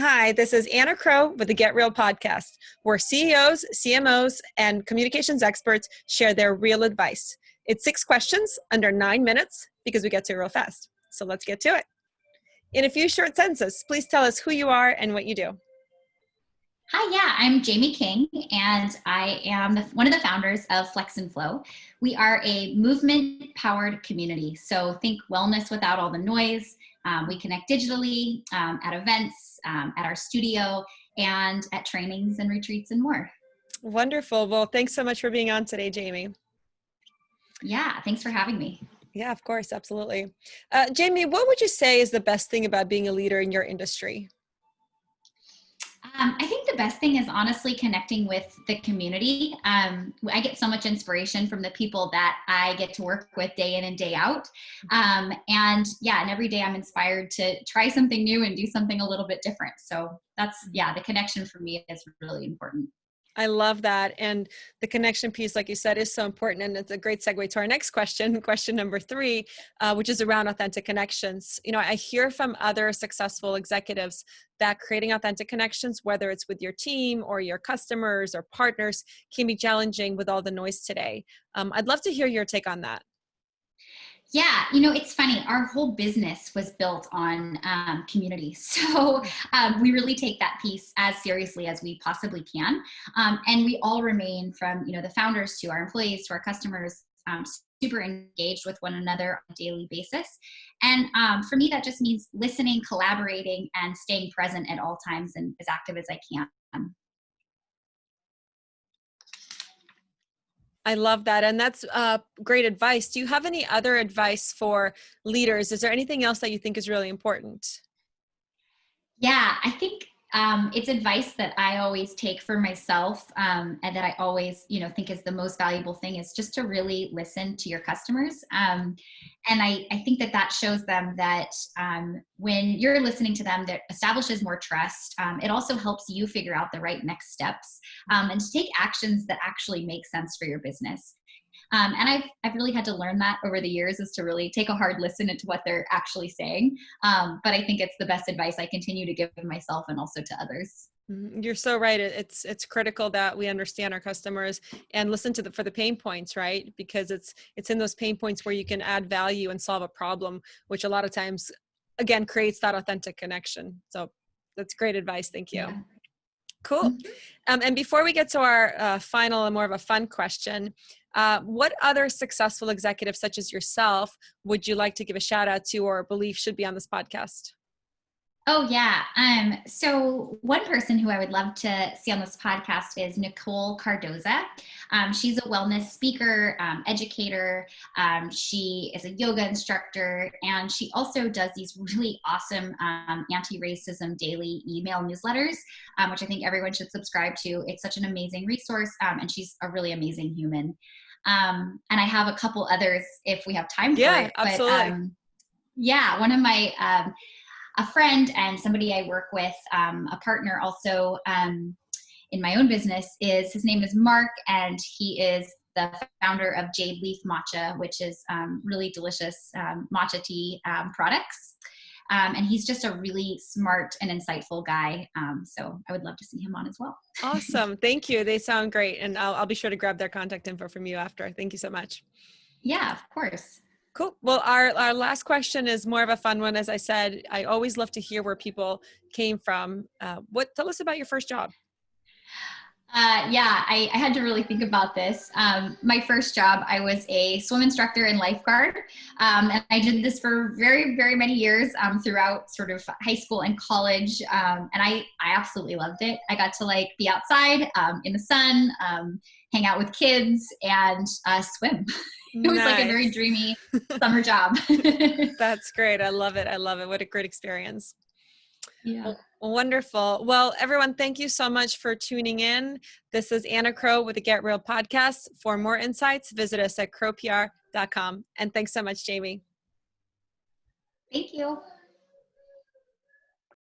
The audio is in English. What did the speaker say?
Hi, this is Anna Crowe with the Get Real podcast, where CEOs, CMOs, and communications experts share their real advice. It's 6 questions under 9 minutes because we get to it real fast. So let's get to it. In a few short sentences, please tell us who you are and what you do. Hi, yeah, I'm Jamie King, and I am one of the founders of Flex and Flow. We are a movement-powered community, so think wellness without all the noise. We connect digitally at events, at our studio, and at trainings and retreats and more. Wonderful. Well, thanks so much for being on today, Jamie. Yeah, thanks for having me. Yeah, of course. Absolutely. Jamie, what would you say is the best thing about being a leader in your industry? I think the best thing is honestly connecting with the community. I get so much inspiration from the people that I get to work with day in and day out. And every day I'm inspired to try something new and do something a little bit different. So the connection for me is really important. I love that. And the connection piece, like you said, is so important. And it's a great segue to our next question, question number 3, which is around authentic connections. You know, I hear from other successful executives that creating authentic connections, whether it's with your team or your customers or partners, can be challenging with all the noise today. I'd love to hear your take on that. Yeah, it's funny. Our whole business was built on community. So we really take that piece as seriously as we possibly can. And we all remain, from the founders to our employees to our customers, super engaged with one another on a daily basis. And for me, that just means listening, collaborating, and staying present at all times and as active as I can. I love that. And that's great advice. Do you have any other advice for leaders? Is there anything else that you think is really important? Yeah, I think it's advice that I always take for myself, and that I always, think is the most valuable thing, is just to really listen to your customers. And I think that shows them that when you're listening to them, that establishes more trust. It also helps you figure out the right next steps, and to take actions that actually make sense for your business. And I've really had to learn that over the years, is to really take a hard listen into what they're actually saying. But I think it's the best advice I continue to give myself and also to others. You're so right. It's critical that we understand our customers and listen to for the pain points, right? Because it's in those pain points where you can add value and solve a problem, which a lot of times, again, creates that authentic connection. So that's great advice. Thank you. Yeah. Cool. And before we get to our final and more of a fun question, what other successful executives such as yourself would you like to give a shout out to or believe should be on this podcast? Oh, yeah. So one person who I would love to see on this podcast is Nicole Cardoza. She's a wellness speaker, educator. She is a yoga instructor, and she also does these really awesome anti-racism daily email newsletters, which I think everyone should subscribe to. It's such an amazing resource, and she's a really amazing human. And I have a couple others if we have time for it. Absolutely. But one of my a friend and somebody I work with, a partner also in my own business, his name is Mark, and he is the founder of Jade Leaf Matcha, which is really delicious matcha tea products. And he's just a really smart and insightful guy. So I would love to see him on as well. Awesome. Thank you. They sound great. And I'll be sure to grab their contact info from you after. Thank you so much. Yeah, of course. Cool. Well, our last question is more of a fun one. As I said, I always love to hear where people came from. Tell us about your first job. I had to really think about this. My first job, I was a swim instructor and lifeguard. And I did this for very, very many years throughout sort of high school and college. And I absolutely loved it. I got to be outside in the sun, hang out with kids, and swim. It was like a very dreamy summer job. That's great. I love it. I love it. What a great experience. Yeah. Wonderful. Well, everyone, thank you so much for tuning in. This is Anna Crowe with the Get Real podcast. For more insights, visit us at crowepr.com. And thanks so much, Jamie. Thank you.